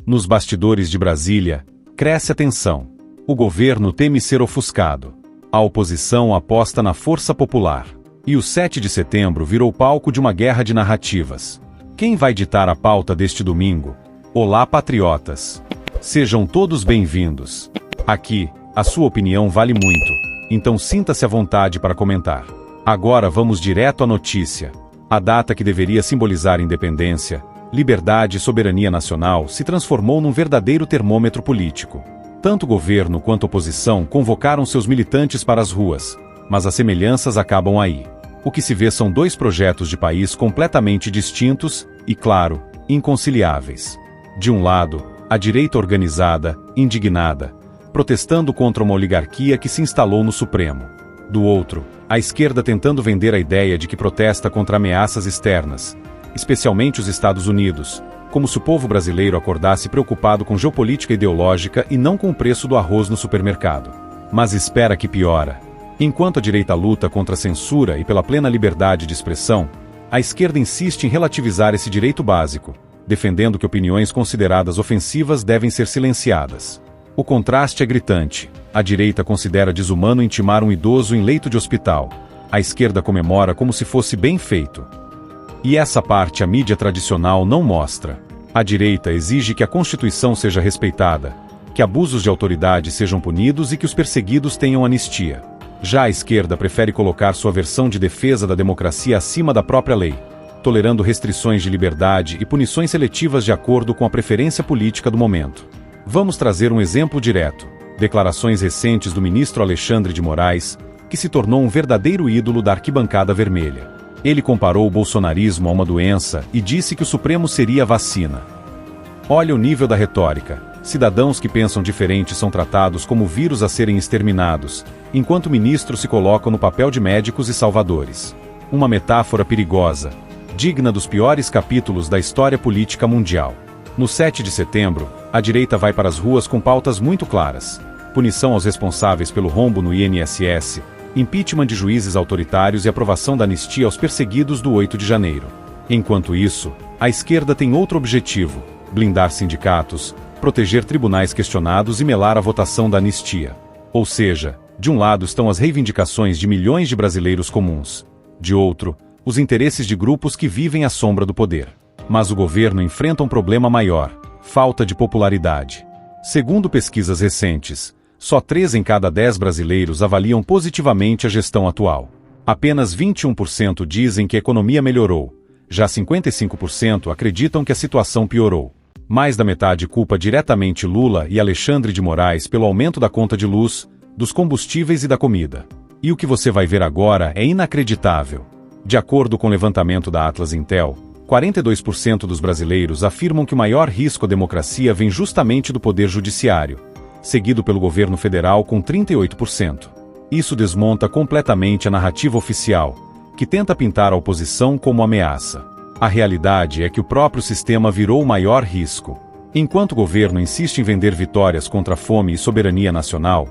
Nos bastidores de Brasília, cresce a tensão. O governo teme ser ofuscado. A oposição aposta na força popular. E o 7 de setembro virou palco de uma guerra de narrativas. Quem vai ditar a pauta deste domingo? Olá, patriotas! Sejam todos bem-vindos. Aqui, a sua opinião vale muito, então sinta-se à vontade para comentar. Agora vamos direto à notícia. A data que deveria simbolizar independência, liberdade e soberania nacional se transformou num verdadeiro termômetro político. Tanto governo quanto oposição convocaram seus militantes para as ruas, mas as semelhanças acabam aí. O que se vê são dois projetos de país completamente distintos e, claro, inconciliáveis. De um lado, a direita organizada, indignada, protestando contra uma oligarquia que se instalou no Supremo. Do outro, a esquerda tentando vender a ideia de que protesta contra ameaças externas, especialmente os Estados Unidos, como se o povo brasileiro acordasse preocupado com geopolítica ideológica e não com o preço do arroz no supermercado. Mas espera que piora. Enquanto a direita luta contra a censura e pela plena liberdade de expressão, a esquerda insiste em relativizar esse direito básico, defendendo que opiniões consideradas ofensivas devem ser silenciadas. O contraste é gritante. A direita considera desumano intimar um idoso em leito de hospital. A esquerda comemora como se fosse bem feito. E essa parte a mídia tradicional não mostra. A direita exige que a Constituição seja respeitada, que abusos de autoridade sejam punidos e que os perseguidos tenham anistia. Já a esquerda prefere colocar sua versão de defesa da democracia acima da própria lei, tolerando restrições de liberdade e punições seletivas de acordo com a preferência política do momento. Vamos trazer um exemplo direto. Declarações recentes do ministro Alexandre de Moraes, que se tornou um verdadeiro ídolo da arquibancada vermelha. Ele comparou o bolsonarismo a uma doença e disse que o Supremo seria a vacina. Olha o nível da retórica. Cidadãos que pensam diferente são tratados como vírus a serem exterminados, enquanto ministros se colocam no papel de médicos e salvadores. Uma metáfora perigosa, digna dos piores capítulos da história política mundial. No 7 de setembro, a direita vai para as ruas com pautas muito claras: punição aos responsáveis pelo rombo no INSS, impeachment de juízes autoritários e aprovação da anistia aos perseguidos do 8 de janeiro. Enquanto isso, a esquerda tem outro objetivo: blindar sindicatos, proteger tribunais questionados e melar a votação da anistia. Ou seja, de um lado estão as reivindicações de milhões de brasileiros comuns. De outro, os interesses de grupos que vivem à sombra do poder. Mas o governo enfrenta um problema maior: falta de popularidade. Segundo pesquisas recentes, só 3 em cada 10 brasileiros avaliam positivamente a gestão atual. Apenas 21% dizem que a economia melhorou. Já 55% acreditam que a situação piorou. Mais da metade culpa diretamente Lula e Alexandre de Moraes pelo aumento da conta de luz, dos combustíveis e da comida. E o que você vai ver agora é inacreditável. De acordo com o levantamento da Atlas Intel, 42% dos brasileiros afirmam que o maior risco à democracia vem justamente do poder judiciário, seguido pelo governo federal com 38%. Isso desmonta completamente a narrativa oficial, que tenta pintar a oposição como ameaça. A realidade é que o próprio sistema virou o maior risco. Enquanto o governo insiste em vender vitórias contra a fome e soberania nacional,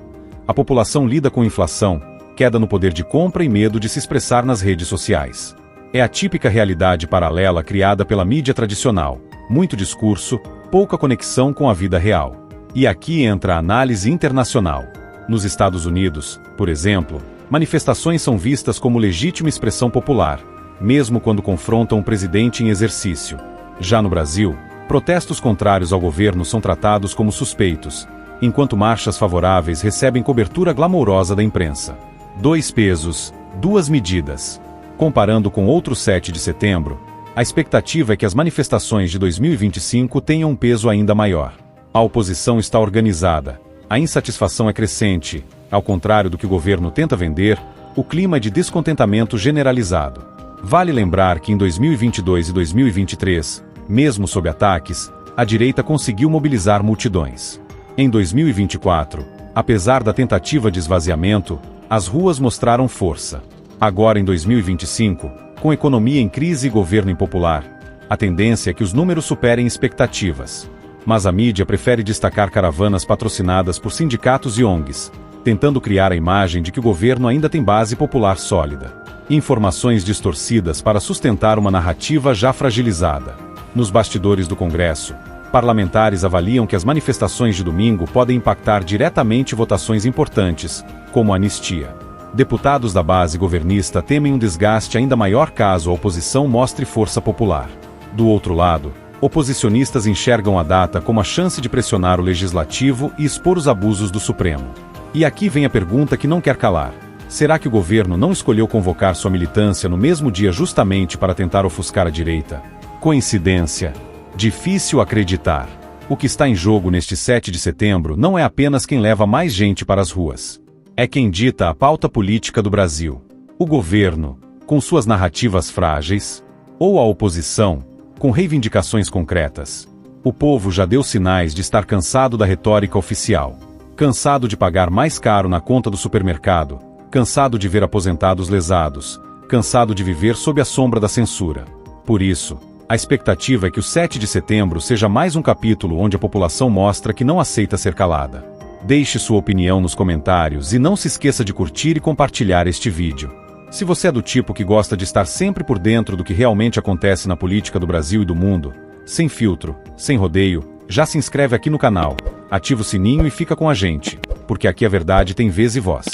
a população lida com inflação, queda no poder de compra e medo de se expressar nas redes sociais. É a típica realidade paralela criada pela mídia tradicional: muito discurso, pouca conexão com a vida real. E aqui entra a análise internacional. Nos Estados Unidos, por exemplo, manifestações são vistas como legítima expressão popular, mesmo quando confrontam o presidente em exercício. Já no Brasil, protestos contrários ao governo são tratados como suspeitos, enquanto marchas favoráveis recebem cobertura glamourosa da imprensa. 2 pesos, 2 medidas. Comparando com outro 7 de setembro, a expectativa é que as manifestações de 2025 tenham um peso ainda maior. A oposição está organizada, a insatisfação é crescente, ao contrário do que o governo tenta vender, o clima é de descontentamento generalizado. Vale lembrar que em 2022 e 2023, mesmo sob ataques, a direita conseguiu mobilizar multidões. Em 2024, apesar da tentativa de esvaziamento, as ruas mostraram força. Agora em 2025, com economia em crise e governo impopular, a tendência é que os números superem expectativas. Mas a mídia prefere destacar caravanas patrocinadas por sindicatos e ONGs, tentando criar a imagem de que o governo ainda tem base popular sólida. Informações distorcidas para sustentar uma narrativa já fragilizada. Nos bastidores do Congresso, Parlamentares avaliam que as manifestações de domingo podem impactar diretamente votações importantes, como a anistia. Deputados da base governista temem um desgaste ainda maior caso a oposição mostre força popular. Do outro lado, oposicionistas enxergam a data como a chance de pressionar o legislativo e expor os abusos do Supremo. E aqui vem a pergunta que não quer calar. Será que o governo não escolheu convocar sua militância no mesmo dia justamente para tentar ofuscar a direita? Coincidência? Difícil acreditar. O que está em jogo neste 7 de setembro não é apenas quem leva mais gente para as ruas. É quem dita a pauta política do Brasil. O governo, com suas narrativas frágeis, ou a oposição, com reivindicações concretas. O povo já deu sinais de estar cansado da retórica oficial. Cansado de pagar mais caro na conta do supermercado. Cansado de ver aposentados lesados. Cansado de viver sob a sombra da censura. Por isso, a expectativa é que o 7 de setembro seja mais um capítulo onde a população mostra que não aceita ser calada. Deixe sua opinião nos comentários e não se esqueça de curtir e compartilhar este vídeo. Se você é do tipo que gosta de estar sempre por dentro do que realmente acontece na política do Brasil e do mundo, sem filtro, sem rodeio, já se inscreve aqui no canal, ativa o sininho e fica com a gente, porque aqui a verdade tem vez e voz.